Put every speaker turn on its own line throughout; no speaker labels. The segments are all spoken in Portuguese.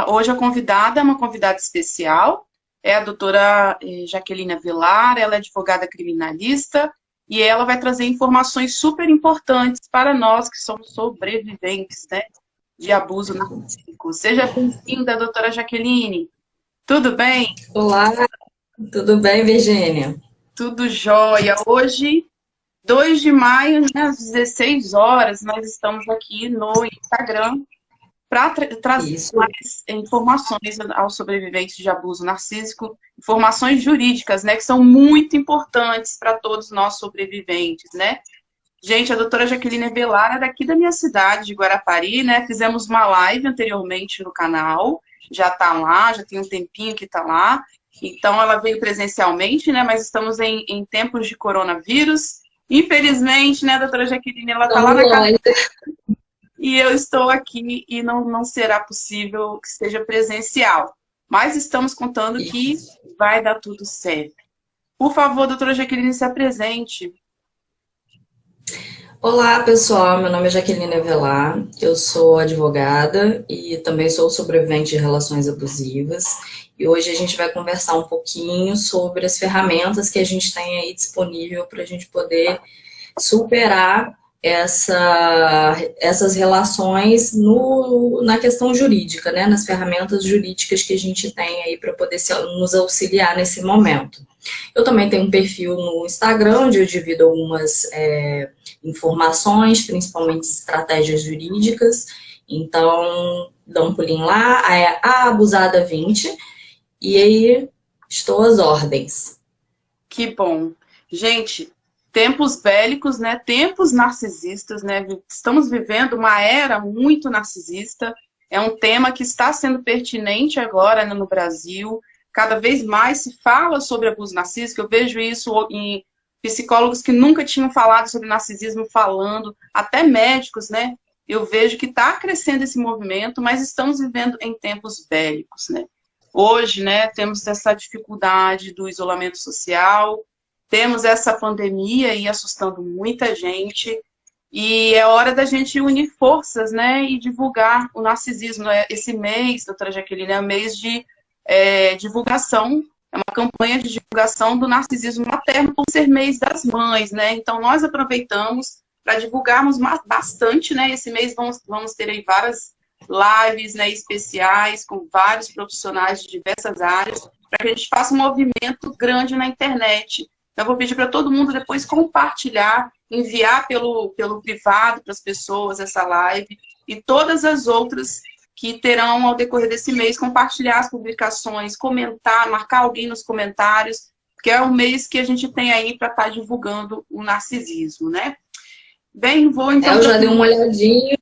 Hoje a convidada é uma convidada especial, é a doutora Jaqueline Avelar, ela é advogada criminalista e ela vai trazer informações super importantes para nós que somos sobreviventes, né, de abuso narcísico. Seja bem-vinda, doutora Jaqueline. Tudo bem?
Olá, tudo bem, Virgínia?
Tudo jóia. Hoje, 2 de maio, né, às 16 horas, nós estamos aqui no Instagram para trazer
Isso,
mais informações aos sobreviventes de abuso narcísico, informações jurídicas, né, que são muito importantes para todos nós sobreviventes, né? Gente, a doutora Jaqueline Avelar é daqui da minha cidade, de Guarapari, né? Fizemos uma live anteriormente no canal, já está lá, já tem um tempinho que está lá. Então, ela veio presencialmente, né? Mas estamos em tempos de coronavírus. Infelizmente, né, doutora Jaqueline, ela está lá
estamos
na casa
longe.
e eu estou aqui e não será possível que seja presencial. Mas estamos contando que vai dar tudo certo. Por favor, doutora Jaqueline, se apresente.
Olá, pessoal. Meu nome é Jaqueline Avelar. Eu sou advogada e também sou sobrevivente de relações abusivas. E hoje a gente vai conversar um pouquinho sobre as ferramentas que a gente tem aí disponível para a gente poder superar essas relações na questão jurídica, né? Nas ferramentas jurídicas que a gente tem aí para poder nos auxiliar nesse momento. Eu também tenho um perfil no Instagram, onde eu divido algumas informações, principalmente estratégias jurídicas. Então, dá um pulinho lá, é a Abusada 20, e aí estou às ordens.
Que bom. Gente, tempos bélicos, né? Tempos narcisistas, né? Estamos vivendo uma era muito narcisista. É um tema que está sendo pertinente agora, né, no Brasil. Cada vez mais se fala sobre abuso narcísico. Eu vejo isso em psicólogos que nunca tinham falado sobre narcisismo falando, até médicos, né? Eu vejo que está crescendo esse movimento, mas estamos vivendo em tempos bélicos, né? Hoje, né, temos essa dificuldade do isolamento social, temos essa pandemia aí assustando muita gente, e é hora da gente unir forças, né, e divulgar o narcisismo. Esse mês, doutora Jaqueline, é um mês de divulgação, é uma campanha de divulgação do narcisismo materno por ser mês das mães, né? Então, nós aproveitamos para divulgarmos bastante, né? Esse mês vamos ter aí várias lives, né, especiais com vários profissionais de diversas áreas, para que a gente faça um movimento grande na internet. Então, eu vou pedir para todo mundo depois compartilhar, enviar pelo privado para as pessoas essa live e todas as outras que terão ao decorrer desse mês, compartilhar as publicações, comentar, marcar alguém nos comentários, que é o mês que a gente tem aí para estar divulgando o narcisismo, né? Bem, vou então...
Eu já dei uma olhadinha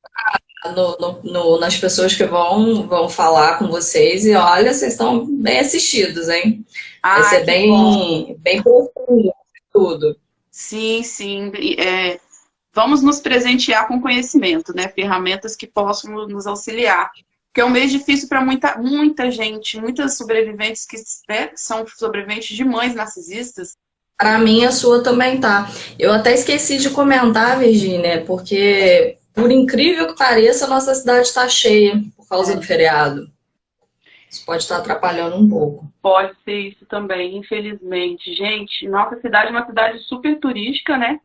nas pessoas que vão falar com vocês e olha, vocês estão bem assistidos, hein? Vai
Ah,
ser
que bom.
bem profundo tudo.
Sim, sim. Vamos nos presentear com conhecimento, né? Ferramentas que possam nos auxiliar. Porque é um mês difícil para muita gente, muitas sobreviventes que, né, são sobreviventes de mães narcisistas.
Para mim, a sua também tá. Eu até esqueci de comentar, Virgínia, porque, por incrível que pareça, a nossa cidade está cheia por causa do feriado. Isso pode estar atrapalhando um pouco.
Pode ser isso também, infelizmente. Gente, nossa cidade é uma cidade super turística, né?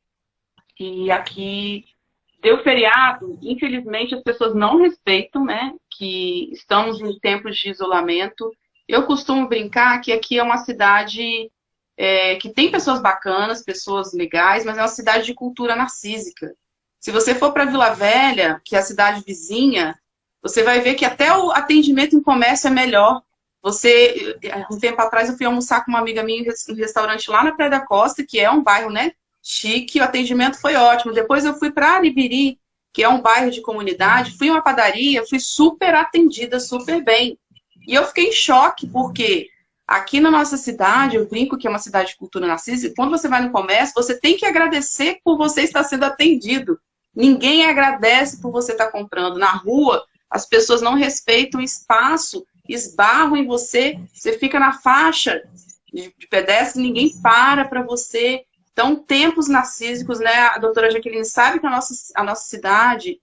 E aqui deu feriado, infelizmente as pessoas não respeitam, né? Que estamos em tempos de isolamento. Eu costumo brincar que aqui é uma cidade que tem pessoas bacanas, pessoas legais, mas é uma cidade de cultura narcísica. Se você for para Vila Velha, que é a cidade vizinha, você vai ver que até o atendimento em comércio é melhor. Um tempo atrás, eu fui almoçar com uma amiga minha em um restaurante lá na Praia da Costa, que é um bairro, né, chique, o atendimento foi ótimo. Depois eu fui para Aribiri, que é um bairro de comunidade, fui em uma padaria, fui super atendida, super bem. E eu fiquei em choque, porque aqui na nossa cidade, eu brinco que é uma cidade de cultura narcísica, quando você vai no comércio, você tem que agradecer por você estar sendo atendido. Ninguém agradece por você estar comprando. Na rua, as pessoas não respeitam o espaço, esbarram em você, você fica na faixa de pedestre, ninguém para você. Então, tempos narcísicos, né? A doutora Jaqueline sabe que a nossa cidade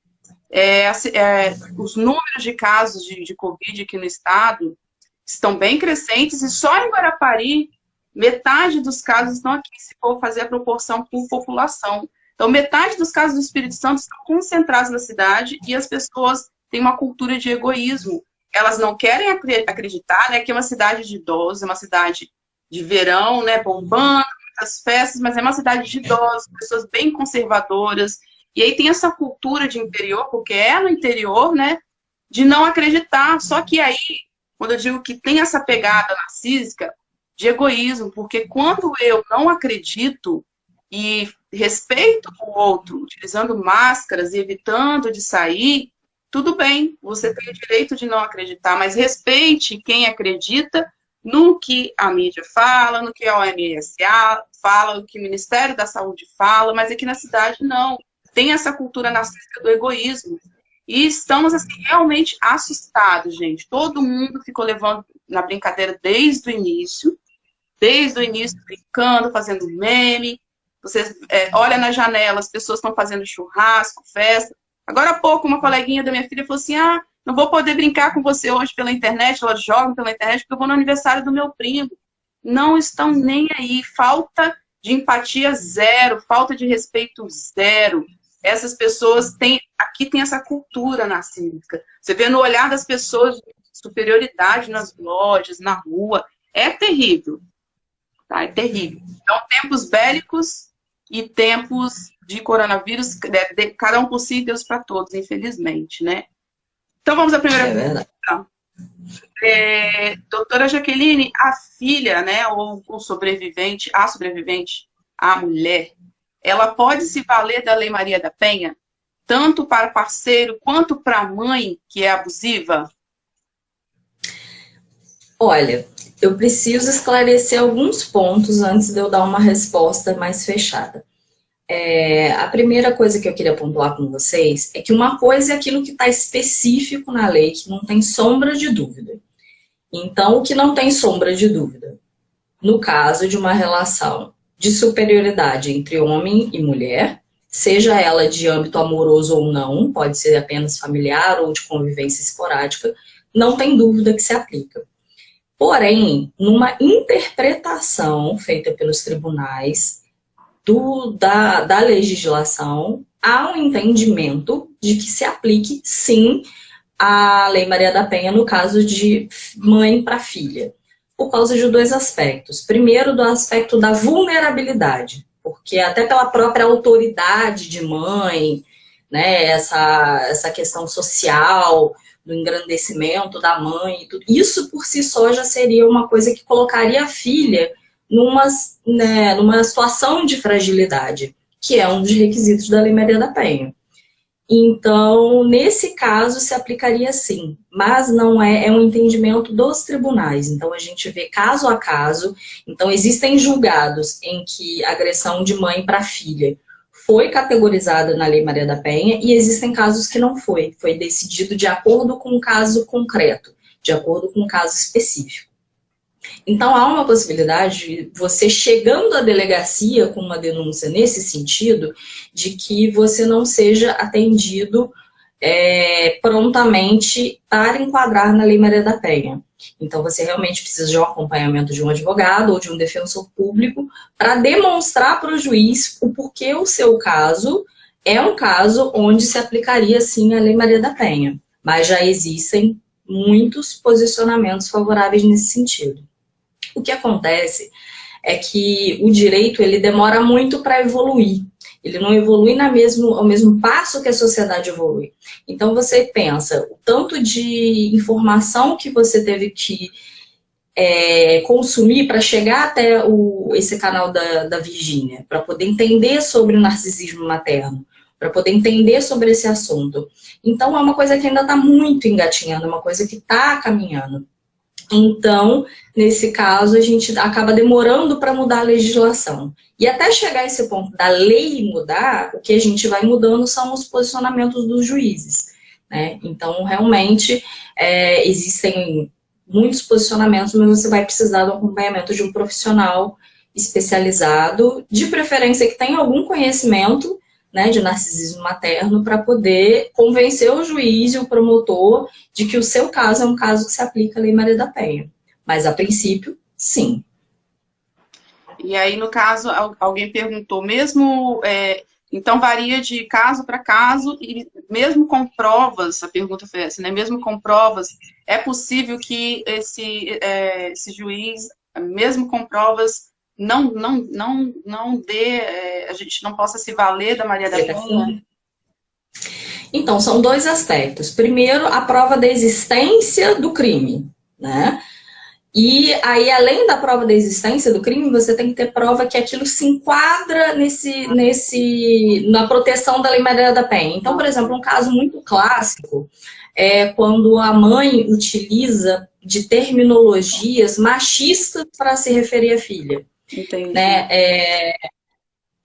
Os números de casos de Covid aqui no estado estão bem crescentes, e só em Guarapari, metade dos casos estão aqui, se for fazer a proporção por população. Então, metade dos casos do Espírito Santo estão concentrados na cidade, e as pessoas têm uma cultura de egoísmo. Elas não querem acreditar, né, que é uma cidade de idosos, é uma cidade de verão, né, bombando, muitas festas, mas é uma cidade de idosos, pessoas bem conservadoras. E aí tem essa cultura de interior, porque é no interior, né, de não acreditar. Só que aí, quando eu digo que tem essa pegada narcísica, de egoísmo, porque quando eu não acredito e respeito o outro, utilizando máscaras e evitando de sair, tudo bem, você tem o direito de não acreditar, mas respeite quem acredita no que a mídia fala, no que a OMS fala, no que o Ministério da Saúde fala, mas aqui na cidade não. Tem essa cultura narcísica do egoísmo. E estamos, assim, realmente assustados, gente. Todo mundo ficou levando na brincadeira desde o início, brincando, fazendo meme. Você olha na janela, as pessoas estão fazendo churrasco, festa. Agora há pouco, uma coleguinha da minha filha falou assim, não vou poder brincar com você hoje pela internet, elas jogam pela internet, porque eu vou no aniversário do meu primo. Não estão nem aí. Falta de empatia zero, falta de respeito zero. Essas pessoas aqui tem essa cultura narcísica. Você vê no olhar das pessoas superioridade nas lojas, na rua. É terrível. Tá? É terrível. Então, tempos bélicos e tempos de coronavírus, cada um por si e Deus para todos, infelizmente, né? Então, vamos à primeira pergunta. Doutora Jaqueline, a filha, né, ou o sobrevivente, a mulher, ela pode se valer da Lei Maria da Penha, tanto para parceiro quanto para a mãe que é abusiva?
Olha, eu preciso esclarecer alguns pontos antes de eu dar uma resposta mais fechada. A primeira coisa que eu queria pontuar com vocês é que uma coisa é aquilo que está específico na lei, que não tem sombra de dúvida. Então, o que não tem sombra de dúvida? No caso de uma relação de superioridade entre homem e mulher, seja ela de âmbito amoroso ou não, pode ser apenas familiar ou de convivência esporádica, não tem dúvida que se aplica. Porém, numa interpretação feita pelos tribunais da legislação, há um entendimento de que se aplique, sim, a Lei Maria da Penha no caso de mãe para filha, por causa de dois aspectos. Primeiro, do aspecto da vulnerabilidade, porque até pela própria autoridade de mãe, né, essa questão social, do engrandecimento da mãe, tudo, isso por si só já seria uma coisa que colocaria a filha numa situação de fragilidade, que é um dos requisitos da Lei Maria da Penha. Então, nesse caso, se aplicaria sim, mas não é um entendimento dos tribunais. Então, a gente vê caso a caso. Então, existem julgados em que a agressão de mãe para filha foi categorizada na Lei Maria da Penha e existem casos que não foi. Foi decidido de acordo com o caso concreto, de acordo com o caso específico. Então, há uma possibilidade de você chegando à delegacia com uma denúncia nesse sentido, de que você não seja atendido prontamente para enquadrar na Lei Maria da Penha. Então, você realmente precisa de um acompanhamento de um advogado ou de um defensor público para demonstrar para o juiz o porquê o seu caso é um caso onde se aplicaria, sim, a Lei Maria da Penha. Mas já existem muitos posicionamentos favoráveis nesse sentido. O que acontece é que o direito ele demora muito para evoluir. Ele não evolui ao mesmo passo que a sociedade evolui. Então você pensa, o tanto de informação que você teve que consumir para chegar até esse canal da Virgínia, para poder entender sobre o narcisismo materno, para poder entender sobre esse assunto. Então é uma coisa que ainda está muito engatinhando, é uma coisa que está caminhando. Então, nesse caso, a gente acaba demorando para mudar a legislação. E até chegar a esse ponto da lei mudar, o que a gente vai mudando são os posicionamentos dos juízes, né? Então, realmente, existem muitos posicionamentos, mas você vai precisar do acompanhamento de um profissional especializado, de preferência que tenha algum conhecimento né, de narcisismo materno para poder convencer o juiz e o promotor de que o seu caso é um caso que se aplica à Lei Maria da Penha. Mas, a princípio, sim.
E aí, no caso, alguém perguntou, mesmo, então varia de caso para caso, e mesmo com provas, a pergunta foi essa, né? Mesmo com provas, é possível que esse juiz, mesmo com provas, não dê, a gente não possa se valer da Maria da Penha?
Então, são dois aspectos. Primeiro, a prova da existência do crime, né? E aí, além da prova da existência do crime, você tem que ter prova que aquilo se enquadra na proteção da Lei Maria da Penha. Então, por exemplo, um caso muito clássico é quando a mãe utiliza de terminologias machistas para se referir à filha.
Entendi.
Né?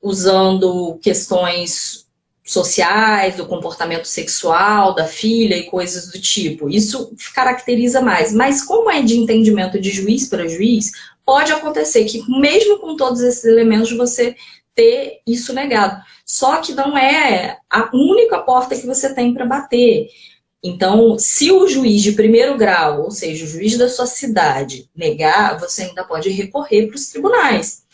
Usando questões sociais, do comportamento sexual da filha e coisas do tipo. Isso caracteriza mais. Mas como é de entendimento de juiz para juiz, pode acontecer que mesmo com todos esses elementos você ter isso negado. Só que não é a única porta que você tem para bater. Então, se o juiz de primeiro grau, ou seja, o juiz da sua cidade, negar, você ainda pode recorrer para os tribunais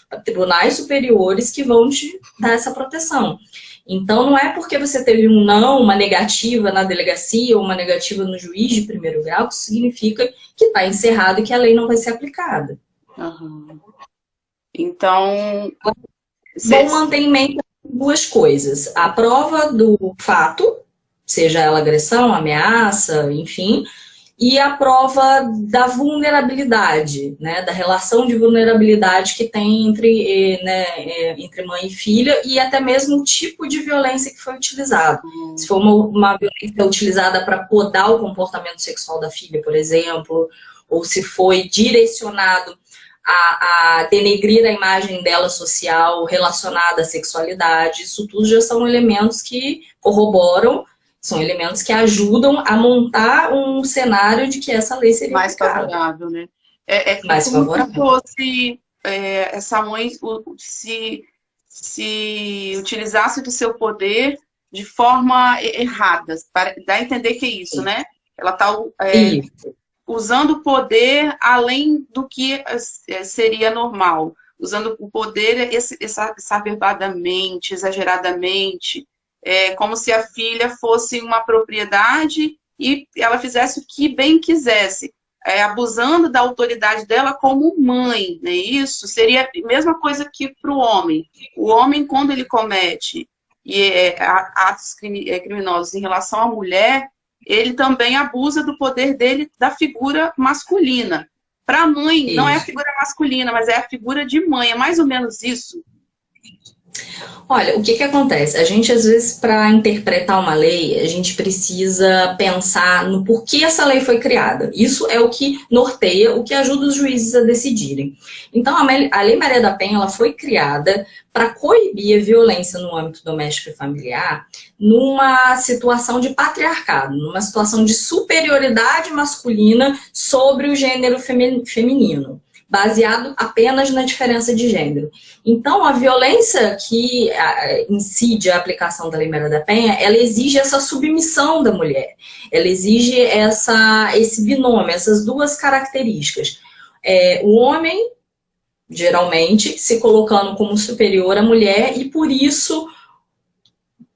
superiores que vão te dar essa proteção. Então, não é porque você teve um não, uma negativa na delegacia ou uma negativa no juiz de primeiro grau que significa que está encerrado e que a lei não vai ser aplicada.
Uhum. Então,
bom manter em mente duas coisas. A prova do fato, seja ela agressão, ameaça, enfim, e a prova da vulnerabilidade, né, da relação de vulnerabilidade que tem entre mãe e filha, e até mesmo o tipo de violência que foi utilizado. Se for uma violência utilizada para podar o comportamento sexual da filha, por exemplo, ou se foi direcionado a denegrir a imagem dela social relacionada à sexualidade, isso tudo já são elementos que corroboram, são elementos que ajudam a montar um cenário de que essa lei seria
mais
aplicada.
favorável, né?
Mais favorável.
Se fosse essa mãe se utilizasse do seu poder de forma errada, para dar a entender que é isso, né? Ela está usando o poder além do que seria normal, usando o poder exacerbadamente, exageradamente, como se a filha fosse uma propriedade e ela fizesse o que bem quisesse, abusando da autoridade dela como mãe, né? Isso seria a mesma coisa que para o homem. O homem, quando ele comete atos criminosos em relação à mulher, ele também abusa do poder dele, da figura masculina. Para a mãe, não é a figura masculina, mas é a figura de mãe. É mais ou menos isso.
Olha, o que acontece? A gente, às vezes, para interpretar uma lei, a gente precisa pensar no porquê essa lei foi criada. Isso é o que norteia, o que ajuda os juízes a decidirem. Então, a Lei Maria da Penha ela foi criada para coibir a violência no âmbito doméstico e familiar numa situação de patriarcado, numa situação de superioridade masculina sobre o gênero feminino, baseado apenas na diferença de gênero. Então, a violência que incide a aplicação da Lei Maria da Penha, ela exige essa submissão da mulher, ela exige esse binômio, essas duas características. O homem, geralmente, se colocando como superior à mulher e, por isso,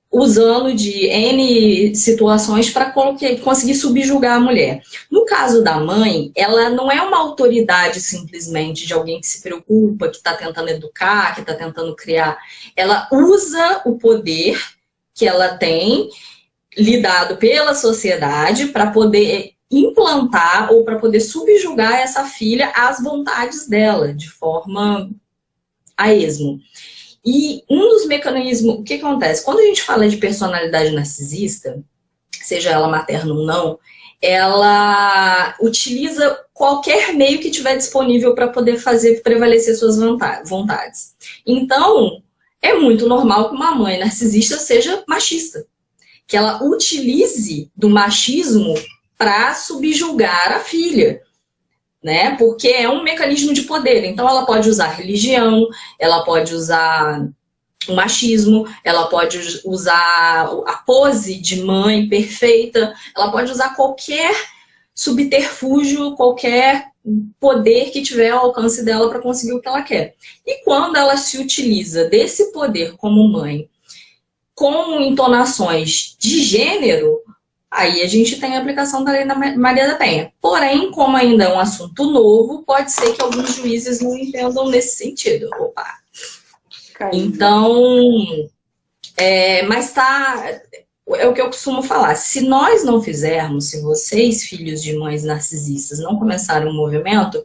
usando de N situações para conseguir subjugar a mulher. No caso da mãe, ela não é uma autoridade simplesmente de alguém que se preocupa, que está tentando educar, que está tentando criar. Ela usa o poder que ela tem, lhe dado pela sociedade, para poder implantar ou para poder subjugar essa filha às vontades dela, de forma a esmo. E um dos mecanismos, o que acontece? Quando a gente fala de personalidade narcisista, seja ela materna ou não, ela utiliza qualquer meio que tiver disponível para poder fazer prevalecer suas vontades. Então, é muito normal que uma mãe narcisista seja machista. Que ela utilize do machismo para subjugar a filha. Né? Porque é um mecanismo de poder. Então, ela pode usar religião, ela pode usar o machismo, ela pode usar a pose de mãe perfeita, ela pode usar qualquer subterfúgio, qualquer poder que tiver ao alcance dela para conseguir o que ela quer. E quando ela se utiliza desse poder como mãe, com entonações de gênero, aí a gente tem a aplicação da Lei da Maria da Penha. Porém, como ainda é um assunto novo, pode ser que alguns juízes não entendam nesse sentido. Opa! Então, mas é o que eu costumo falar. Se nós não fizermos, se vocês, filhos de mães narcisistas, não começarem um movimento,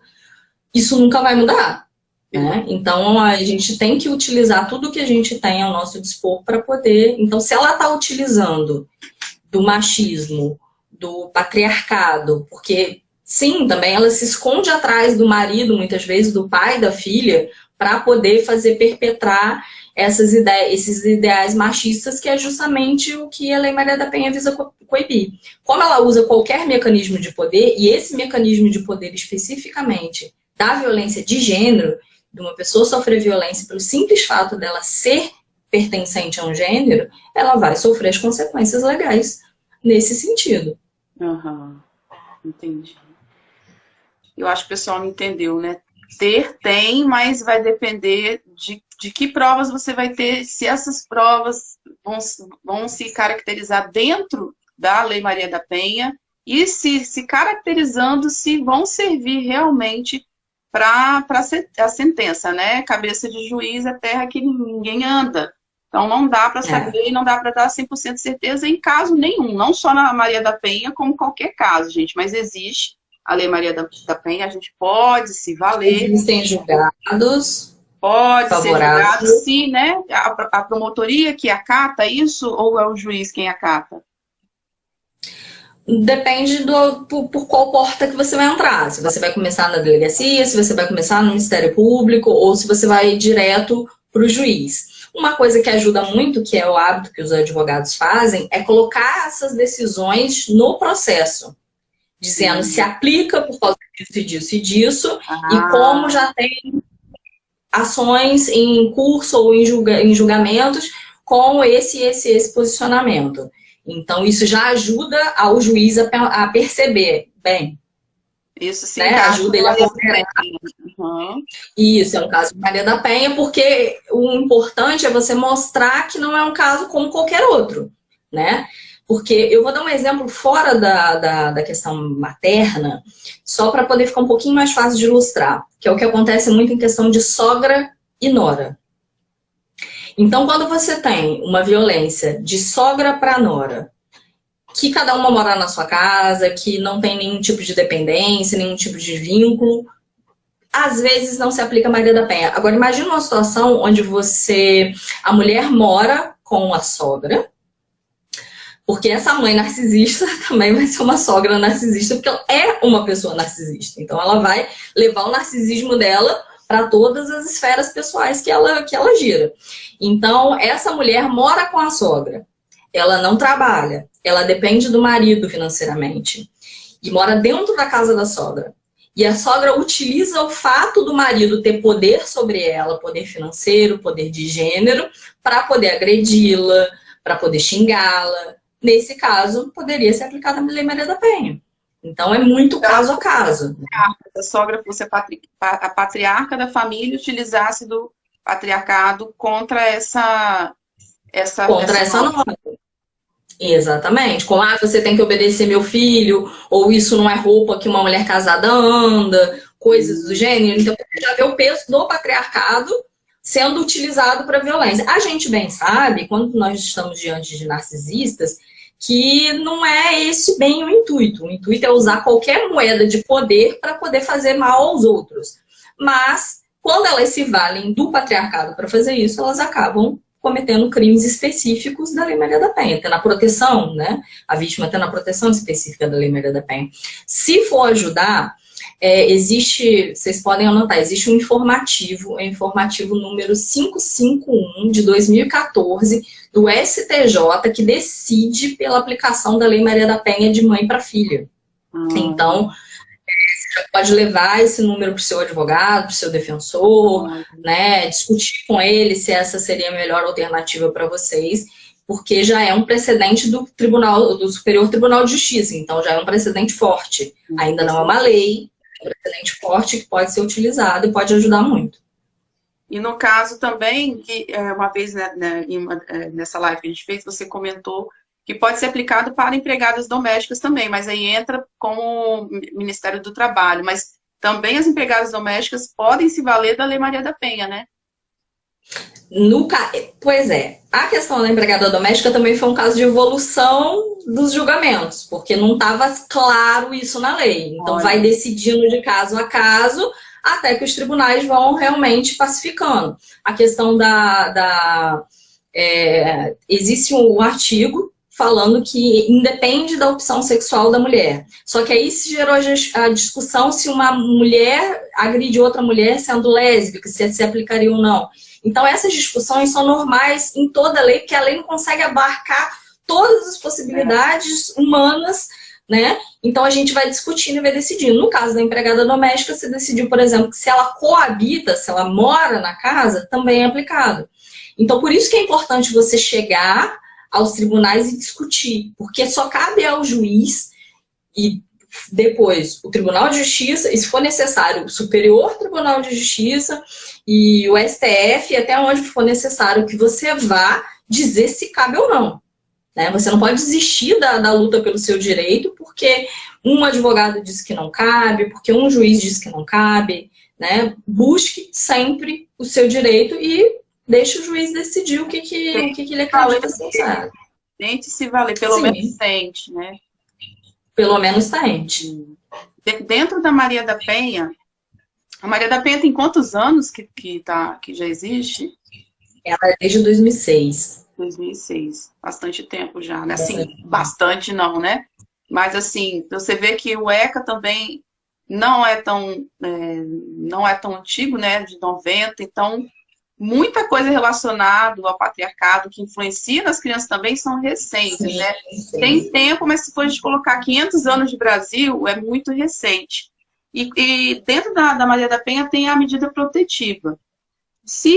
isso nunca vai mudar. Né? Então, a gente tem que utilizar tudo que a gente tem ao nosso dispor para poder... Então, se ela está utilizando do machismo, do patriarcado, porque, sim, também ela se esconde atrás do marido, muitas vezes, do pai da filha, para poder fazer perpetrar esses ideais machistas, que é justamente o que a Lei Maria da Penha visa coibir. Como ela usa qualquer mecanismo de poder, e esse mecanismo de poder especificamente da violência de gênero, de uma pessoa sofrer violência pelo simples fato dela ser pertencente a um gênero, ela vai sofrer as consequências legais nesse sentido.
Entendi. Eu acho que o pessoal não entendeu, né? Tem, mas vai depender de que provas você vai ter, se essas provas vão se caracterizar dentro da Lei Maria da Penha e se caracterizando, se vão servir realmente para a sentença, né? Cabeça de juiz é terra que ninguém anda. Então não dá para saber e não dá para dar 100% de certeza em caso nenhum, não só na Maria da Penha, como qualquer caso, gente, mas existe a Lei Maria da Penha, a gente pode se valer.
Existem julgados.
Pode ser julgado, sim, né? A promotoria que acata isso ou é o juiz quem acata?
Depende por qual porta que você vai entrar. Se você vai começar na delegacia, se você vai começar no Ministério Público ou se você vai direto para o juiz. Uma coisa que ajuda muito, que é o hábito que os advogados fazem, é colocar essas decisões no processo. Dizendo se aplica por causa disso e disso, e como já tem ações em curso ou em julgamentos com esse posicionamento. Então, isso já ajuda ao juiz a perceber. Bem,
isso sim,
né? Ajuda ele a ponderar. Isso, é um caso de Maria da Penha, porque o importante é você mostrar que não é um caso como qualquer outro, né? Porque eu vou dar um exemplo fora da questão materna, só para poder ficar um pouquinho mais fácil de ilustrar, que é o que acontece muito em questão de sogra e nora. Então, quando você tem uma violência de sogra para nora, que cada uma mora na sua casa, que não tem nenhum tipo de dependência, nenhum tipo de vínculo, às vezes não se aplica a Maria da Penha. Agora, imagine uma situação onde a mulher mora com a sogra, porque essa mãe narcisista também vai ser uma sogra narcisista, porque ela é uma pessoa narcisista. Então, ela vai levar o narcisismo dela para todas as esferas pessoais que ela gira. Então, essa mulher mora com a sogra. Ela não trabalha. Ela depende do marido financeiramente. E mora dentro da casa da sogra. E a sogra utiliza o fato do marido ter poder sobre ela, poder financeiro, poder de gênero, para poder agredi-la, para poder xingá-la. Nesse caso, poderia ser aplicada a Lei Maria da Penha. Então, é muito caso a caso.
Se a sogra fosse a patriarca da família, utilizasse do patriarcado contra essa
norma. Exatamente. Como, você tem que obedecer meu filho, ou isso não é roupa que uma mulher casada anda, coisas do gênero. Então, você já vê o peso do patriarcado sendo utilizado para violência. A gente bem sabe, quando nós estamos diante de narcisistas, que não é esse bem o intuito. O intuito é usar qualquer moeda de poder para poder fazer mal aos outros. Mas, quando elas se valem do patriarcado para fazer isso, elas acabam cometendo crimes específicos da Lei Maria da Penha, tendo a proteção, né? A vítima tendo a proteção específica da Lei Maria da Penha. Se for ajudar, vocês podem anotar, existe um informativo, o informativo número 551 de 2014 do STJ, que decide pela aplicação da Lei Maria da Penha de mãe para filha. Então, pode levar esse número para o seu advogado, para o seu defensor, né? Discutir com ele se essa seria a melhor alternativa para vocês, porque já é um precedente do Superior Tribunal de Justiça, então já é um precedente forte. Ainda não é uma lei, é um precedente forte que pode ser utilizado e pode ajudar muito.
E no caso também, que uma vez nessa live que a gente fez, você comentou que pode ser aplicado para empregadas domésticas também, mas aí entra com o Ministério do Trabalho. Mas também as empregadas domésticas podem se valer da Lei Maria da Penha, né?
Pois é, a questão da empregada doméstica também foi um caso de evolução dos julgamentos, porque não estava claro isso na lei. Então vai decidindo de caso a caso, até que os tribunais vão realmente pacificando. A questão existe um artigo falando que independe da opção sexual da mulher. Só que aí se gerou a discussão se uma mulher agride outra mulher sendo lésbica, se aplicaria ou não. Então essas discussões são normais em toda lei, porque a lei não consegue abarcar todas as possibilidades humanas, né? Então a gente vai discutindo e vai decidindo. No caso da empregada doméstica, você decidiu, por exemplo, que se ela coabita, se ela mora na casa, também é aplicado. Então por isso que é importante você chegar aos tribunais e discutir, porque só cabe ao juiz e depois o Tribunal de Justiça, e se for necessário, o Superior Tribunal de Justiça e o STF, até onde for necessário que você vá dizer se cabe ou não. Né? Você não pode desistir da luta pelo seu direito porque um advogado diz que não cabe, porque um juiz diz que não cabe. Né? Busque sempre o seu direito e deixe o juiz decidir o que ele acredita ser certo.
Tente se valer, pelo menos tente, né?
Pelo menos tente.
Dentro da Maria da Penha, a Maria da Penha tem quantos anos que já existe?
Ela é desde 2006.
2006, bastante tempo já, né? Assim, bastante não, né? Mas assim, você vê que o ECA também não é tão antigo, né? De 90, então muita coisa relacionada ao patriarcado que influencia nas crianças também são recentes, sim, né? Sim. Tem tempo, mas se for a gente colocar 500 anos de Brasil, é muito recente. E dentro da Maria da Penha tem a medida protetiva. Se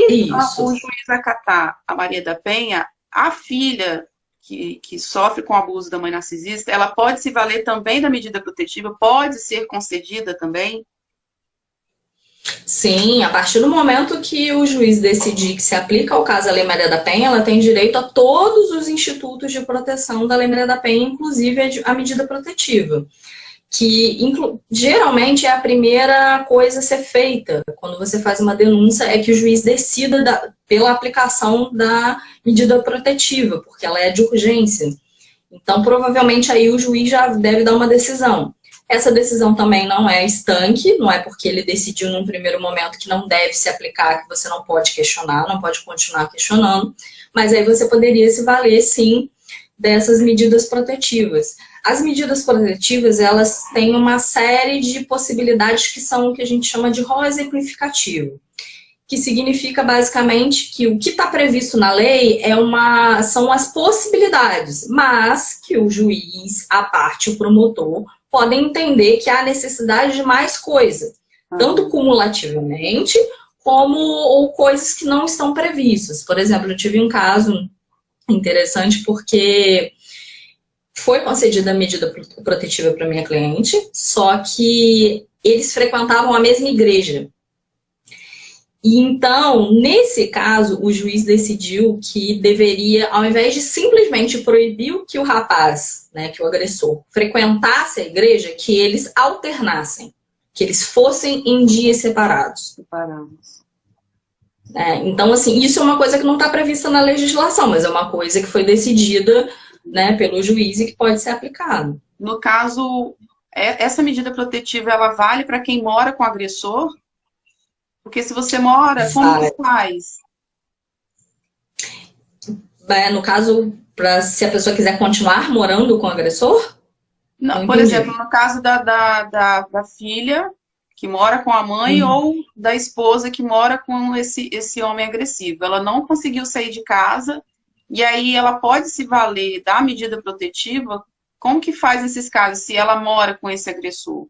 o juiz acatar a Maria da Penha, a filha que sofre com abuso da mãe narcisista, ela pode se valer também da medida protetiva, pode ser concedida também?
Sim, a partir do momento que o juiz decidir que se aplica ao caso a Lei Maria da Penha, ela tem direito a todos os institutos de proteção da Lei Maria da Penha, inclusive a medida protetiva, que geralmente é a primeira coisa a ser feita quando você faz uma denúncia, é que o juiz decida pela aplicação da medida protetiva, porque ela é de urgência. Então, provavelmente aí o juiz já deve dar uma decisão. Essa decisão também não é estanque, não é porque ele decidiu num primeiro momento que não deve se aplicar, que você não pode questionar, não pode continuar questionando, mas aí você poderia se valer, sim, dessas medidas protetivas. As medidas protetivas, elas têm uma série de possibilidades que são o que a gente chama de rol exemplificativo, que significa basicamente que o que está previsto na lei são as possibilidades, mas que o juiz, a parte, o promotor, podem entender que há necessidade de mais coisa, tanto cumulativamente, como coisas que não estão previstas. Por exemplo, eu tive um caso interessante porque foi concedida a medida protetiva para minha cliente, só que eles frequentavam a mesma igreja. E então, nesse caso, o juiz decidiu que deveria, ao invés de simplesmente proibir que o rapaz, né, que o agressor, frequentasse a igreja, que eles alternassem, que eles fossem em dias separados. Então, assim, isso é uma coisa que não está prevista na legislação, mas é uma coisa que foi decidida, né, pelo juiz e que pode ser aplicada.
No caso, essa medida protetiva, ela vale para quem mora com o agressor? Porque se você mora, como você faz?
No caso, se a pessoa quiser continuar morando com o agressor?
Não, por exemplo, no caso da filha que mora com a mãe ou da esposa que mora com esse homem agressivo. Ela não conseguiu sair de casa e aí ela pode se valer da medida protetiva. Como que faz nesses casos se ela mora com esse agressor?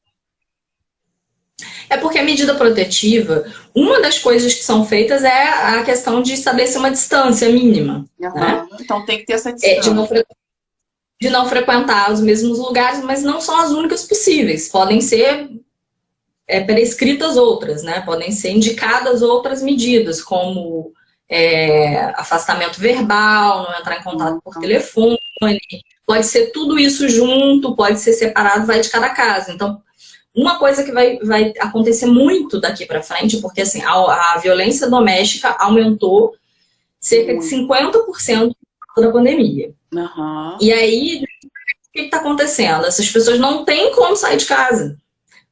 porque a medida protetiva, uma das coisas que são feitas é a questão de estabelecer uma distância mínima. Né?
Então tem que ter essa distância.
De não frequentar os mesmos lugares, mas não são as únicas possíveis. Podem ser prescritas outras, né? Podem ser indicadas outras medidas, como afastamento verbal, não entrar em contato por telefone. Pode ser tudo isso junto, pode ser separado, vai de cada caso. Então, uma coisa que vai acontecer muito daqui para frente, porque assim, a violência doméstica aumentou cerca de 50% da pandemia. E aí, o que está acontecendo? Essas pessoas não têm como sair de casa.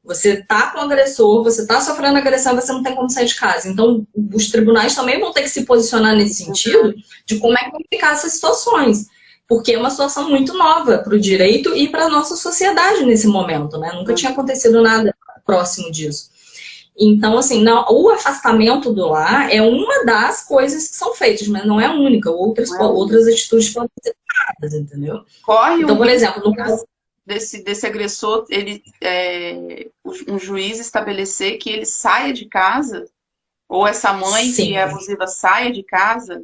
Você está com o agressor, você está sofrendo agressão, você não tem como sair de casa. Então, os tribunais também vão ter que se posicionar nesse sentido de como é que vão ficar essas situações. Porque é uma situação muito nova para o direito e para a nossa sociedade nesse momento, né? Nunca tinha acontecido nada próximo disso. Então, assim, o afastamento do lar é uma das coisas que são feitas, mas não é a única. Outras atitudes podem ser tomadas, entendeu? Então, por exemplo, no caso
desse agressor, um juiz estabelecer que ele saia de casa, ou essa mãe que é abusiva saia de casa.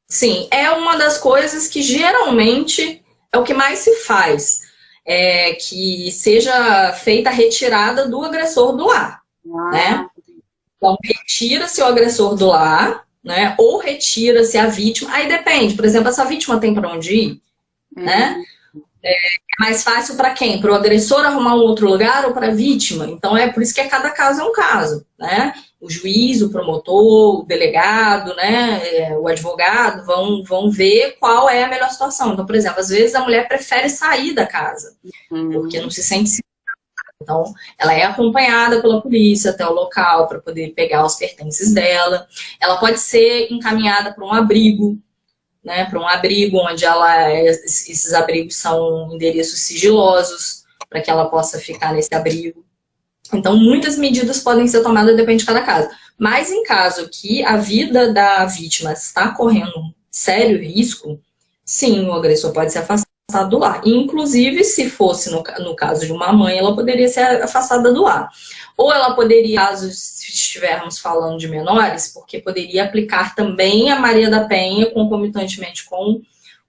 Sim, é uma das coisas que geralmente é o que mais se faz, que seja feita a retirada do agressor do lar, né? Então, retira-se o agressor do lar, né? Ou retira-se a vítima, aí depende, por exemplo, essa vítima tem para onde ir, né? É mais fácil para quem? Para o agressor arrumar um outro lugar ou para a vítima? Então, é por isso que cada caso é um caso, né? O juiz, o promotor, o delegado, né? O advogado vão ver qual é a melhor situação. Então, por exemplo, às vezes a mulher prefere sair da casa, porque não se sente segura. Então, ela é acompanhada pela polícia até o local para poder pegar os pertences dela. Ela pode ser encaminhada para um abrigo, né, para um abrigo onde esses abrigos são endereços sigilosos, para que ela possa ficar nesse abrigo. Então, muitas medidas podem ser tomadas, depende de cada caso. Mas em caso que a vida da vítima está correndo sério risco, sim, o agressor pode ser afastado do lar. Inclusive, se fosse no caso de uma mãe, ela poderia ser afastada do lar. Ou ela poderia, caso estivermos falando de menores, porque poderia aplicar também a Maria da Penha concomitantemente com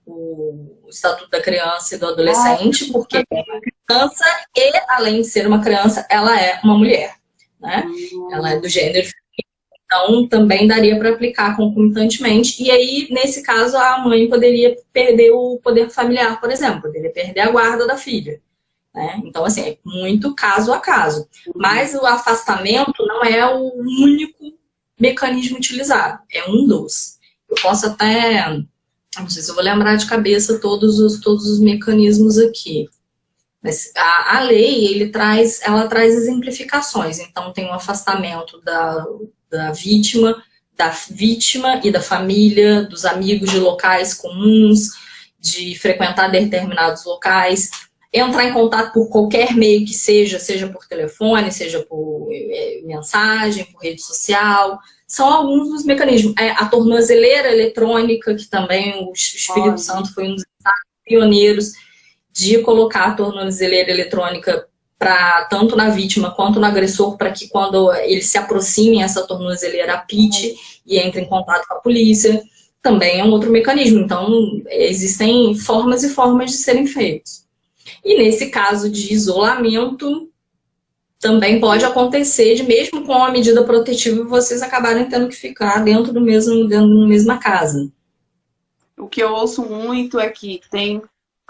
o Estatuto da Criança e do Adolescente, porque é uma criança e, além de ser uma criança, ela é uma mulher, né? Ela é do gênero feminino, então também daria para aplicar concomitantemente. E aí, nesse caso, a mãe poderia perder o poder familiar, por exemplo, poderia perder a guarda da filha. Né? Então, assim, é muito caso a caso. Mas o afastamento não é o único mecanismo utilizado, é um dos. Eu posso até, não sei se eu vou lembrar de cabeça todos os mecanismos aqui. Mas a lei, ela traz exemplificações. Então, tem o afastamento da vítima e da família, dos amigos de locais comuns, de frequentar determinados locais, entrar em contato por qualquer meio que seja por telefone, seja por mensagem, por rede social. São alguns dos mecanismos. A tornozeleira eletrônica, que também o Espírito Santo foi um dos pioneiros de colocar a tornozeleira eletrônica tanto na vítima quanto no agressor, para que quando eles se aproximem, essa tornozeleira apite e entre em contato com a polícia. Também é um outro mecanismo. Então, existem formas e formas de serem feitos. E nesse caso de isolamento, também pode acontecer de, mesmo com a medida protetiva, vocês acabarem tendo que ficar dentro da mesma casa.
O que eu ouço muito é que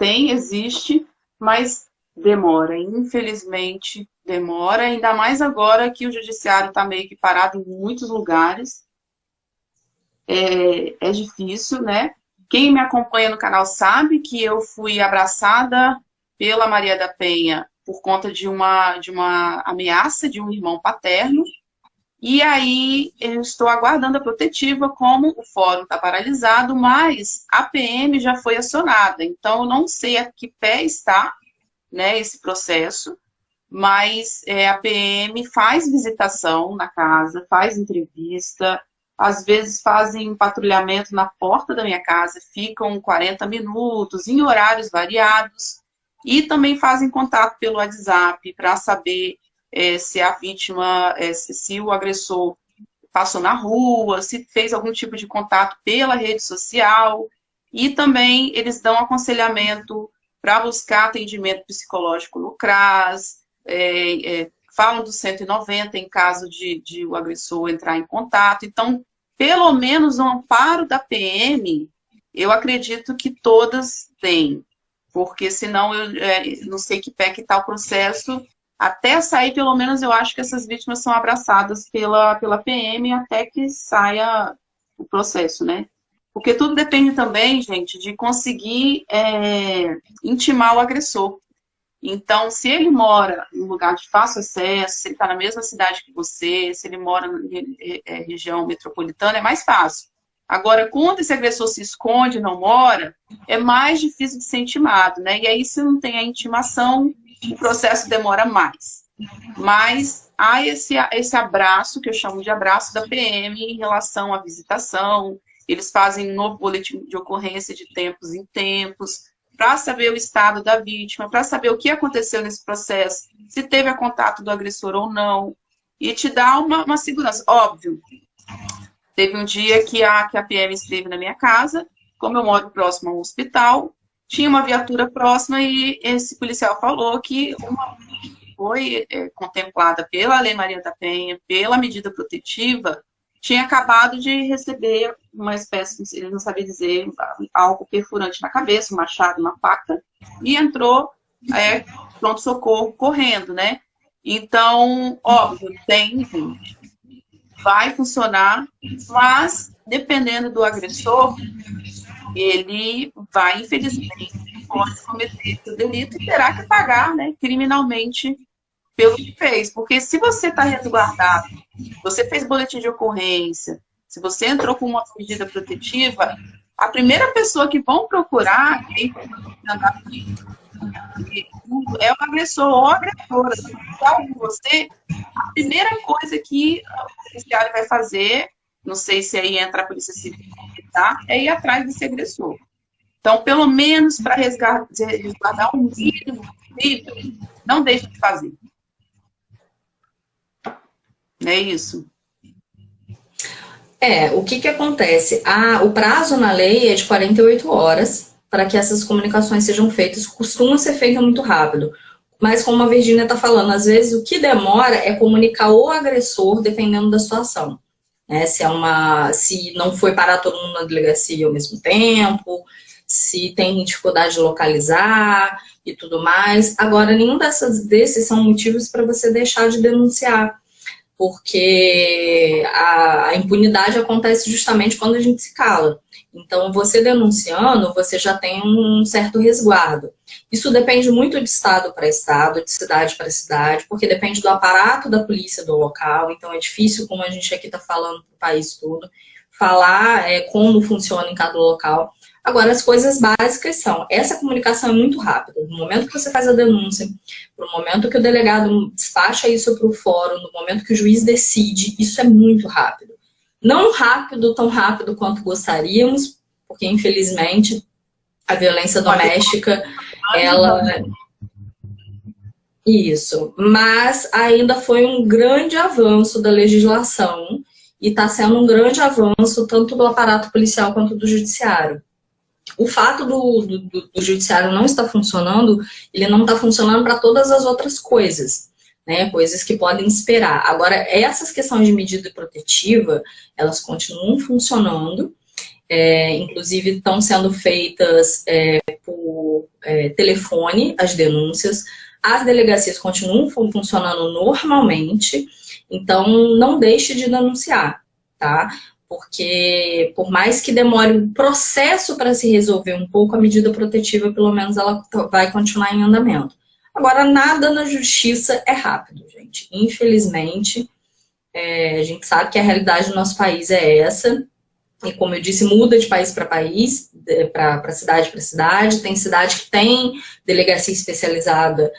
existe, mas demora. Infelizmente, demora. Ainda mais agora que o judiciário está meio que parado em muitos lugares. É difícil, né? Quem me acompanha no canal sabe que eu fui abraçada pela Maria da Penha por conta de uma ameaça de um irmão paterno. E aí eu estou aguardando a protetiva, como o fórum está paralisado, mas a PM já foi acionada. Então, eu não sei a que pé está, né, esse processo, mas a PM faz visitação na casa, faz entrevista, às vezes fazem patrulhamento na porta da minha casa, ficam 40 minutos, em horários variados, e também fazem contato pelo WhatsApp para saber se a vítima, se o agressor passou na rua, se fez algum tipo de contato pela rede social, e também eles dão aconselhamento para buscar atendimento psicológico no CRAS, falam do 190 em caso de o agressor entrar em contato. Então, pelo menos o amparo da PM, eu acredito que todas têm, porque senão eu não sei que pé que está o processo. Até sair, pelo menos, eu acho que essas vítimas são abraçadas pela PM até que saia o processo, né? Porque tudo depende também, gente, de conseguir intimar o agressor. Então, se ele mora em um lugar de fácil acesso, se ele está na mesma cidade que você, se ele mora na região metropolitana, é mais fácil. Agora, quando esse agressor se esconde e não mora, é mais difícil de ser intimado, né? E aí, se não tem a intimação, o processo demora mais. Mas há esse abraço, que eu chamo de abraço da PM, em relação à visitação. Eles fazem um novo boletim de ocorrência de tempos em tempos, para saber o estado da vítima, para saber o que aconteceu nesse processo, se teve a contato do agressor ou não, e te dá uma segurança. Óbvio, teve um dia que a PM esteve na minha casa, como eu moro próximo a um hospital, tinha uma viatura próxima e esse policial falou que foi contemplada pela Lei Maria da Penha, pela medida protetiva, tinha acabado de receber uma espécie, ele não sabia dizer, algo perfurante na cabeça, um machado, uma faca, e entrou pronto-socorro correndo, né? Então, óbvio, vai funcionar, mas dependendo do agressor, ele vai, infelizmente, pode cometer o delito e terá que pagar, né, criminalmente pelo que fez. Porque se você está resguardado, você fez boletim de ocorrência, se você entrou com uma medida protetiva, a primeira pessoa que vão procurar é o agressor ou a agressora. Se for você, a primeira coisa que o policial vai fazer, não sei se aí entra a polícia civil, tá? É ir atrás desse agressor. Então, pelo menos para resguardar um mínimo possível, não deixe de fazer. É isso.
O que acontece? O prazo na lei é de 48 horas para que essas comunicações sejam feitas. Costuma ser feita muito rápido. Mas, como a Virgínia está falando, às vezes o que demora é comunicar o agressor, dependendo da situação. Se não foi parar todo mundo na delegacia ao mesmo tempo, se tem dificuldade de localizar e tudo mais. Agora, nenhum desses são motivos para você deixar de denunciar, porque a impunidade acontece justamente quando a gente se cala. Então, você denunciando, você já tem um certo resguardo. Isso depende muito de estado para estado, de cidade para cidade, porque depende do aparato da polícia do local. Então, é difícil, como a gente aqui está falando para o país todo, falar como funciona em cada local. Agora, as coisas básicas são, essa comunicação é muito rápida. No momento que você faz a denúncia, no momento que o delegado despacha isso para o fórum, no momento que o juiz decide, isso é muito rápido. Não tão rápido quanto gostaríamos, porque, infelizmente, a violência doméstica, Isso, mas ainda foi um grande avanço da legislação e está sendo um grande avanço tanto do aparato policial quanto do judiciário. O fato do judiciário não estar funcionando, ele não está funcionando para todas as outras coisas, né? Coisas que podem esperar. Agora, essas questões de medida protetiva, elas continuam funcionando, inclusive estão sendo feitas por telefone, as denúncias. As delegacias continuam funcionando normalmente, então não deixe de denunciar, tá? Porque, por mais que demore um processo para se resolver um pouco, a medida protetiva, pelo menos, ela vai continuar em andamento. Agora, nada na justiça é rápido, gente. Infelizmente, a gente sabe que a realidade do nosso país é essa. E, como eu disse, muda de país para país, para cidade para cidade. Tem cidade que tem delegacia especializada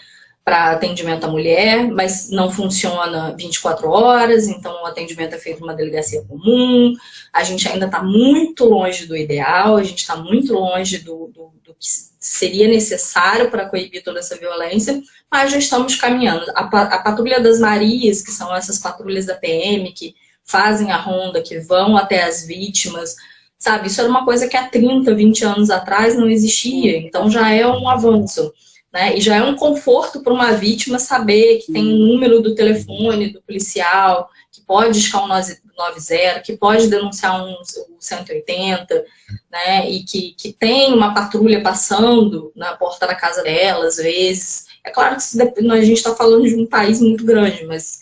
para atendimento à mulher, mas não funciona 24 horas, então o atendimento é feito numa delegacia comum. A gente ainda está muito longe do ideal, a gente está muito longe do que seria necessário para coibir toda essa violência, mas já estamos caminhando. A Patrulha das Marias, que são essas patrulhas da PM, que fazem a ronda, que vão até as vítimas, sabe? Isso era uma coisa que há 30, 20 anos atrás não existia, então já é um avanço. Né? E já é um conforto para uma vítima saber que tem um número do telefone do policial, que pode discar um 90, que pode denunciar um 180, né? E que tem uma patrulha passando na porta da casa dela, às vezes. É claro que a gente está falando de um país muito grande, mas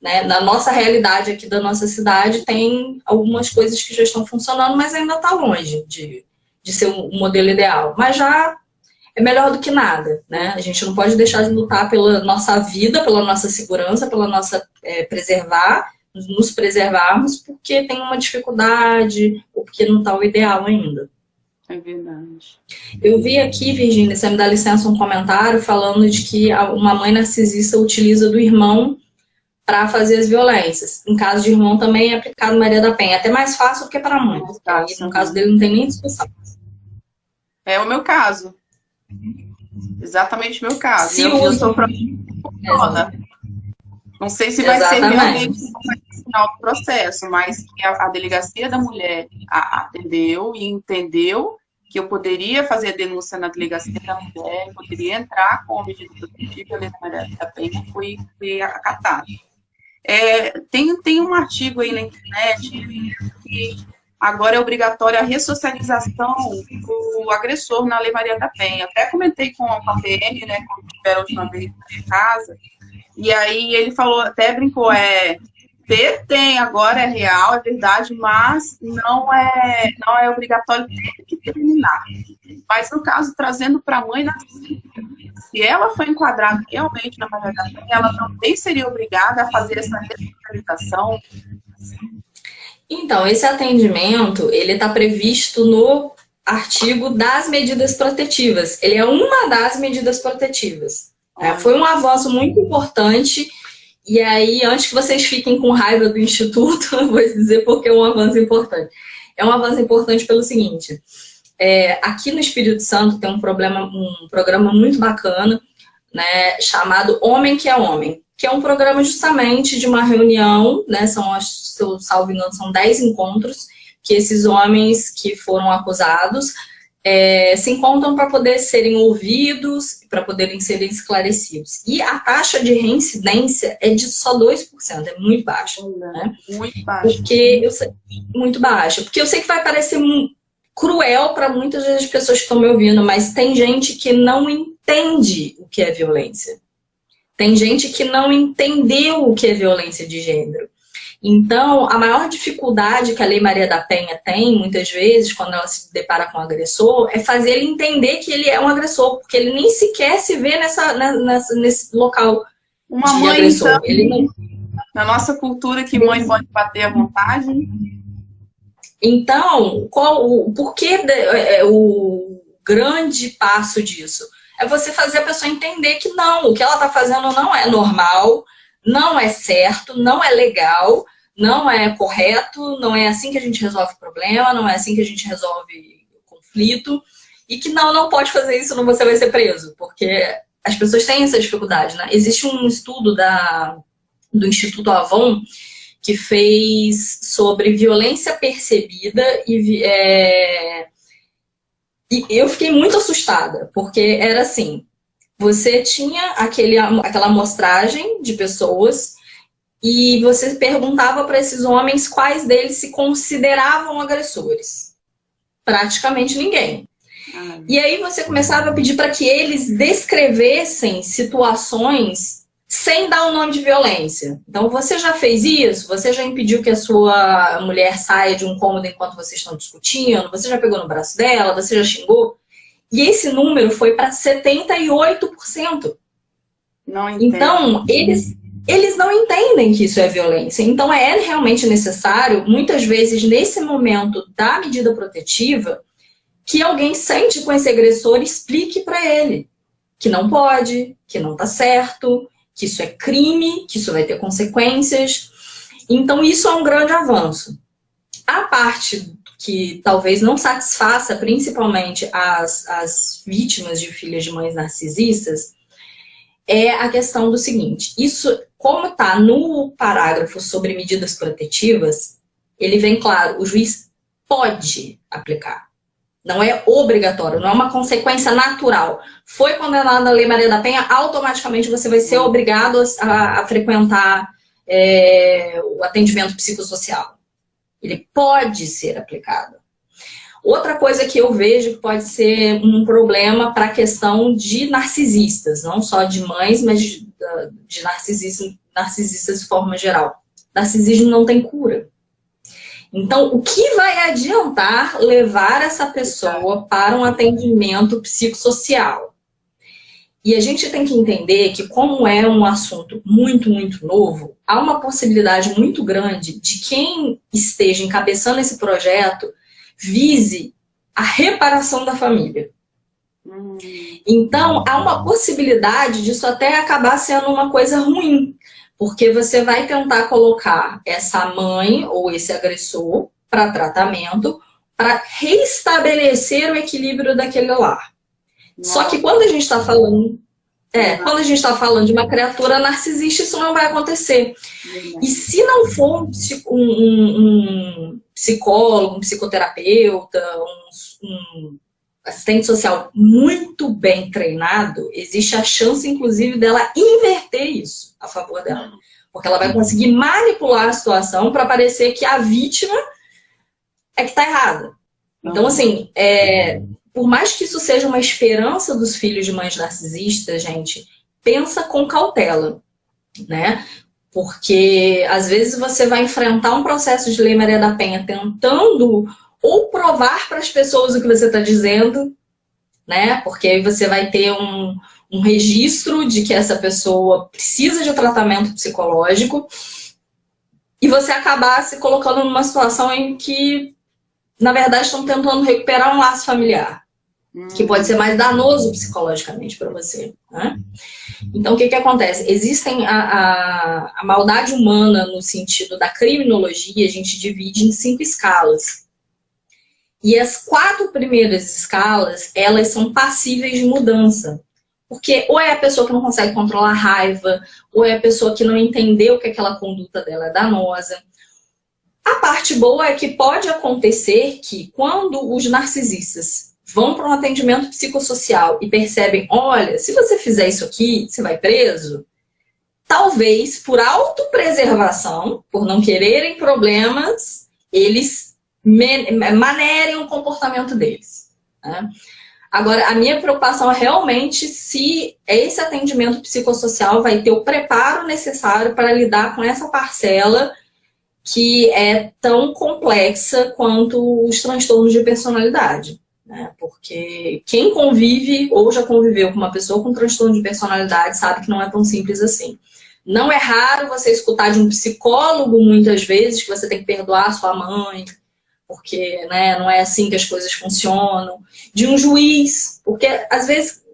né, na nossa realidade aqui da nossa cidade tem algumas coisas que já estão funcionando, mas ainda está longe de ser um modelo ideal. Mas já é melhor do que nada, né? A gente não pode deixar de lutar pela nossa vida, pela nossa segurança, pela nossa nos preservarmos, porque tem uma dificuldade, ou porque não está o ideal ainda.
É verdade.
Eu vi aqui, Virgínia, você me dá licença, um comentário falando de que uma mãe narcisista utiliza do irmão para fazer as violências. Em caso de irmão também é aplicado Maria da Penha. Até mais fácil do que para a mãe. Tá? E no caso dele não tem nem discussão.
É o meu caso. Exatamente o meu caso.
Se
eu sou toda. Não sei se vai ser realmente no final do processo, mas que a delegacia da mulher atendeu e entendeu que eu poderia fazer a denúncia na delegacia da mulher, poderia entrar com o medida protetiva, a Lei Maria da Penha foi acatada. Tem um artigo aí na internet que agora é obrigatória a ressocialização do agressor na Lei Maria da Penha. Até comentei com a PM, né, quando tiveram a última vez em casa, e aí ele falou, até brincou, tem agora, é real, é verdade, mas não é obrigatório, tem que terminar. Mas, no caso, trazendo para a mãe, se ela foi enquadrada realmente na Maria da Penha, ela também seria obrigada a fazer essa ressocialização.
Então, esse atendimento, ele está previsto no artigo das medidas protetivas. Ele é uma das medidas protetivas. Foi um avanço muito importante. E aí, antes que vocês fiquem com raiva do Instituto, eu vou dizer porque é um avanço importante. É um avanço importante pelo seguinte. Aqui no Espírito Santo tem um programa muito bacana, né, chamado Homem que é Homem, que é um programa justamente de uma reunião, né, se eu salvo engano, são 10 encontros, que esses homens que foram acusados se encontram para poder serem ouvidos, para poderem serem esclarecidos. E a taxa de reincidência é de só 2%, é muito baixa. Né?
Muito baixa.
Muito baixa. Porque eu sei que vai parecer cruel para muitas das pessoas que estão me ouvindo, mas tem gente que não entende o que é violência. Tem gente que não entendeu o que é violência de gênero. Então, a maior dificuldade que a Lei Maria da Penha tem, muitas vezes, quando ela se depara com o agressor, é fazer ele entender que ele é um agressor, porque ele nem sequer se vê nesse local
de mãe, agressor. Então, ele não... Na nossa cultura, que mãe pode bater à vontade.
Então, por que o grande passo disso? É você fazer a pessoa entender que não, o que ela está fazendo não é normal, não é certo, não é legal, não é correto, não é assim que a gente resolve o problema, não é assim que a gente resolve o conflito, e que não pode fazer isso, não você vai ser preso, porque as pessoas têm essa dificuldade, né? Existe um estudo do Instituto Avon que fez sobre violência percebida e eu fiquei muito assustada, porque era assim, você tinha aquela amostragem de pessoas e você perguntava para esses homens quais deles se consideravam agressores. Praticamente ninguém. E aí você começava a pedir para que eles descrevessem situações sem dar o nome de violência. Então, você já fez isso? Você já impediu que a sua mulher saia de um cômodo enquanto vocês estão discutindo? Você já pegou no braço dela? Você já xingou? E esse número foi para 78%.
Não entendo.
Então, eles não entendem que isso é violência. Então, é realmente necessário, muitas vezes, nesse momento da medida protetiva, que alguém sente com esse agressor e explique para ele. que não pode, que não está certo, que isso é crime, que isso vai ter consequências. Então, isso é um grande avanço. A parte que talvez não satisfaça principalmente as vítimas de filhas de mães narcisistas é a questão do seguinte: isso, como está no parágrafo sobre medidas protetivas, ele vem claro, o juiz pode aplicar. Não é obrigatório, não é uma consequência natural. Foi condenado a Lei Maria da Penha, automaticamente você vai ser obrigado a frequentar o atendimento psicossocial. Ele pode ser aplicado. Outra coisa que eu vejo que pode ser um problema para a questão de narcisistas, não só de mães, mas de narcisistas de forma geral. Narcisismo não tem cura. Então, o que vai adiantar levar essa pessoa para um atendimento psicossocial? E a gente tem que entender que, como é um assunto muito, muito novo, há uma possibilidade muito grande de quem esteja encabeçando esse projeto vise a reparação da família. Então, há uma possibilidade disso até acabar sendo uma coisa ruim, porque você vai tentar colocar essa mãe ou esse agressor para tratamento para restabelecer o equilíbrio daquele lar. Só que quando a gente está falando, quando a gente está falando de uma criatura narcisista, isso não vai acontecer. E se não for um psicólogo, um psicoterapeuta, um assistente social muito bem treinado, existe a chance, inclusive, dela inverter isso a favor dela. Porque ela vai conseguir manipular a situação para parecer que a vítima é que está errada. Então, assim, por mais que isso seja uma esperança dos filhos de mães narcisistas, gente, pensa com cautela, né? Porque, às vezes, você vai enfrentar um processo de Lei Maria da Penha tentando ou provar para as pessoas o que você está dizendo, né? Porque aí você vai ter um registro de que essa pessoa precisa de tratamento psicológico e você acabar se colocando numa situação em que, na verdade, estão tentando recuperar um laço familiar, que pode ser mais danoso psicologicamente para você, né? Então, o que acontece? Existem a maldade humana no sentido da criminologia, a gente divide em 5 escalas. E as 4 primeiras escalas, elas são passíveis de mudança. Porque ou é a pessoa que não consegue controlar a raiva, ou é a pessoa que não entendeu que aquela conduta dela é danosa. A parte boa é que pode acontecer que quando os narcisistas vão para um atendimento psicossocial e percebem, olha, se você fizer isso aqui, você vai preso, talvez por autopreservação, por não quererem problemas, eles manerem o comportamento deles, né? Agora, a minha preocupação é realmente se esse atendimento psicossocial vai ter o preparo necessário para lidar com essa parcela que é tão complexa quanto os transtornos de personalidade, né? Porque quem convive ou já conviveu com uma pessoa com transtorno de personalidade sabe que não é tão simples assim. Não é raro você escutar de um psicólogo, muitas vezes, que você tem que perdoar a sua mãe, porque, né, não é assim que as coisas funcionam. De um juiz, porque às vezes,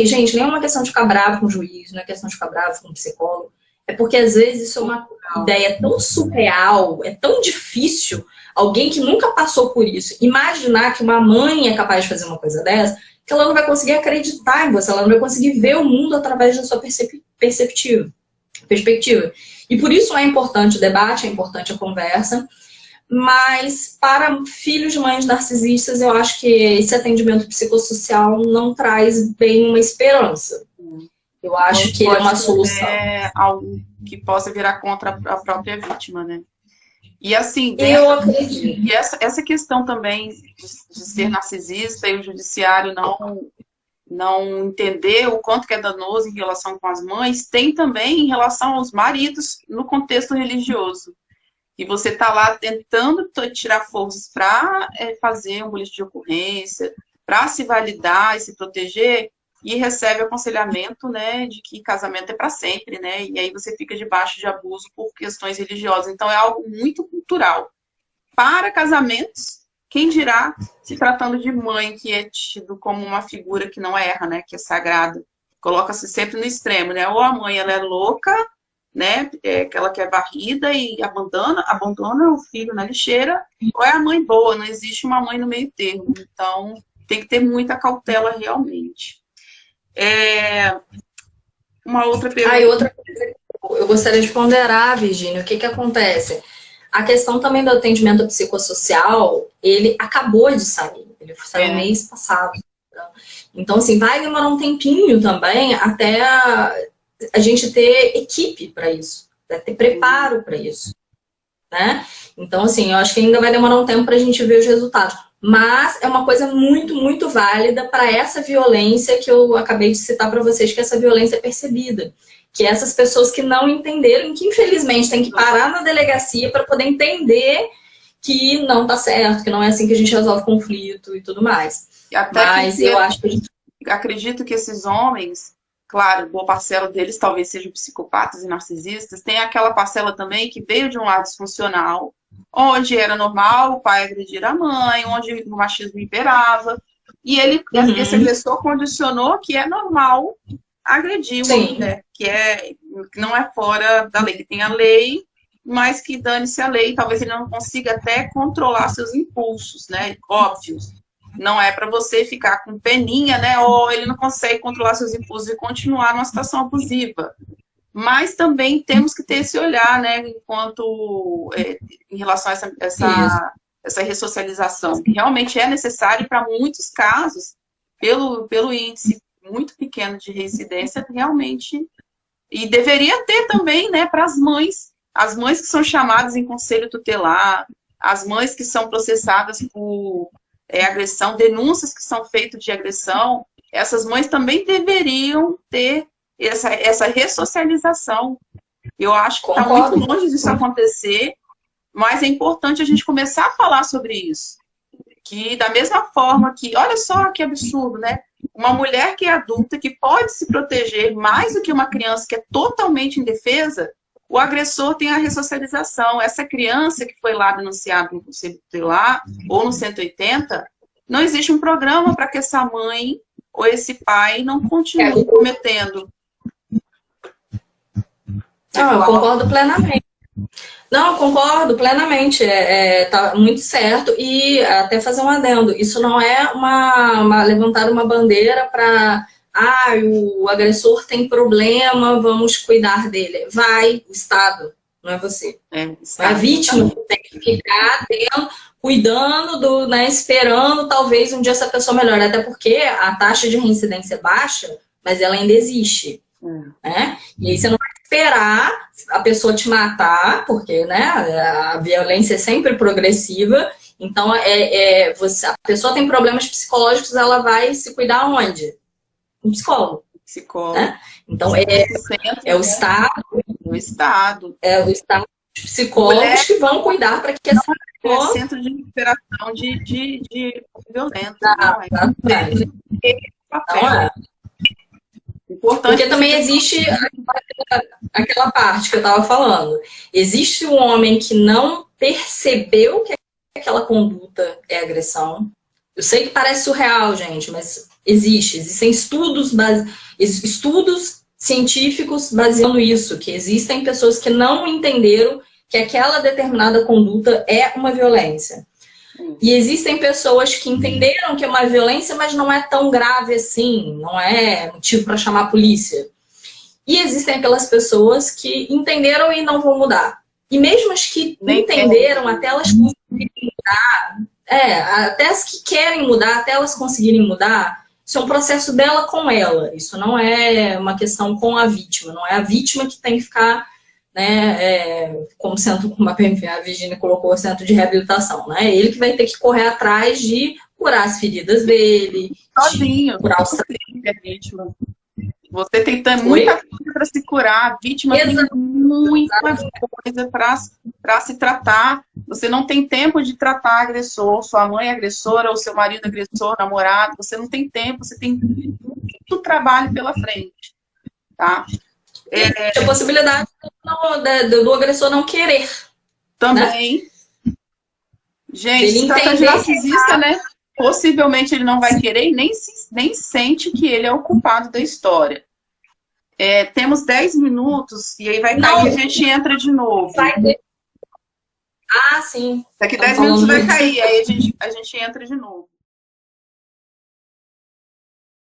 gente, nem é uma questão de ficar bravo com o juiz, não é questão de ficar bravo com o psicólogo, é porque às vezes isso é uma ideia tão surreal, é tão difícil, alguém que nunca passou por isso, imaginar que uma mãe é capaz de fazer uma coisa dessa, que ela não vai conseguir acreditar em você, ela não vai conseguir ver o mundo através da sua perspectiva. E por isso é importante o debate, é importante a conversa, mas para filhos de mães narcisistas, eu acho que esse atendimento psicossocial não traz bem uma esperança. Eu acho que ele é uma solução.
É algo que possa virar contra a própria vítima, né? E assim,
eu acredito.
E essa questão também de ser narcisista e o judiciário não entender o quanto que é danoso em relação com as mães, tem também em relação aos maridos no contexto religioso. E você está lá tentando tirar forças para fazer um boletim de ocorrência, para se validar e se proteger, e recebe aconselhamento, né, de que casamento é para sempre, né? E aí você fica debaixo de abuso por questões religiosas. Então é algo muito cultural. Para casamentos Quem dirá se tratando de mãe, que é tido como uma figura que não erra, né? Que é sagrada. Coloca-se sempre no extremo, né? Ou a mãe ela é louca, né? Que ela quer varrida e abandona o filho na lixeira, ou é a mãe boa, não existe uma mãe no meio termo. Então, tem que ter muita cautela realmente. Uma outra pergunta.
E outra coisa que eu gostaria de ponderar, Virgínia, o que acontece? A questão também do atendimento psicossocial, ele acabou de sair. Ele saiu mês passado. Então, assim, vai demorar um tempinho também até a gente ter equipe para isso, ter preparo para isso, né? Então, assim, eu acho que ainda vai demorar um tempo para a gente ver os resultados. Mas é uma coisa muito, muito válida para essa violência que eu acabei de citar para vocês, que essa violência é percebida. Que essas pessoas que não entenderam, que infelizmente tem que parar na delegacia para poder entender que não tá certo, que não é assim que a gente resolve conflito e tudo mais. Mas eu acho que
acredito que esses homens, claro, boa parcela deles talvez sejam psicopatas e narcisistas, tem aquela parcela também que veio de um lado disfuncional, onde era normal o pai agredir a mãe, onde o machismo imperava, e esse agressor condicionou que é normal agredir uma mulher, que não é fora da lei, que tem a lei, mas que dane-se a lei, talvez ele não consiga até controlar seus impulsos, né, óbvios. Não é para você ficar com peninha, né, ou ele não consegue controlar seus impulsos e continuar numa situação abusiva. Mas também temos que ter esse olhar, né, enquanto em relação a essa ressocialização, que realmente é necessário para muitos casos, pelo índice muito pequeno de reincidência, realmente, e deveria ter também, né, para as mães que são chamadas em conselho tutelar, as mães que são processadas por agressão, denúncias que são feitas de agressão, essas mães também deveriam ter essa ressocialização. Eu acho que está muito longe disso acontecer, mas é importante a gente começar a falar sobre isso. Que da mesma forma que, olha só que absurdo, né? Uma mulher que é adulta, que pode se proteger mais do que uma criança que é totalmente indefesa, o agressor tem a ressocialização. Essa criança que foi lá denunciada no Conselho Tutelar ou no 180, não existe um programa para que essa mãe ou esse pai não continue cometendo.
Não, eu concordo plenamente. Não, concordo plenamente, tá muito certo, e até fazer um adendo, isso não é levantar uma bandeira para, o agressor tem problema, vamos cuidar dele. Vai, o Estado, não é você. A vítima tem que ficar cuidando, né, esperando talvez um dia essa pessoa melhore, até porque a taxa de reincidência é baixa, mas ela ainda existe. Né? E aí você não vai esperar a pessoa te matar, porque, né, a violência é sempre progressiva. Então, a pessoa tem problemas psicológicos, ela vai se cuidar onde? Um psicólogo. Né? Então, o Estado.
O Estado.
O Estado, os psicólogos que vão cuidar para que essa pessoa...
centro de recuperação de violência.
Porque também existe aquela parte que eu estava falando. Existe um homem que não percebeu que aquela conduta é agressão. Eu sei que parece surreal, gente, mas existem estudos científicos baseando isso, que existem pessoas que não entenderam que aquela determinada conduta é uma violência. E existem pessoas que entenderam que é uma violência, mas não é tão grave assim, não é motivo para chamar a polícia. E existem aquelas pessoas que entenderam e não vão mudar. E mesmo as que entenderam, até elas conseguirem mudar, até as que querem mudar, até elas conseguirem mudar, isso é um processo dela com ela. Isso não é uma questão com a vítima, não é a vítima que tem que ficar... Né, como a Virgínia colocou, o centro de reabilitação, né? Ele que vai ter que correr atrás de curar as feridas dele,
sozinho, curar a vítima. Você tem muita coisa para se curar, a vítima tem muita coisa para se tratar. Você não tem tempo de tratar agressor, sua mãe é agressora, ou seu marido é agressor, namorado, você não tem tempo, você tem muito trabalho pela frente, tá?
A possibilidade do agressor não querer.
Também. Né? Gente,
Ele
se trata de
entender
narcisista, né? Possivelmente ele não vai querer e nem sente que ele é o culpado da história. Temos 10 minutos e aí vai cair e a gente entra de novo.
vai. Ah, sim.
Daqui
Estamos
10 minutos
falando
vai
muito.
cair, aí a gente entra de novo.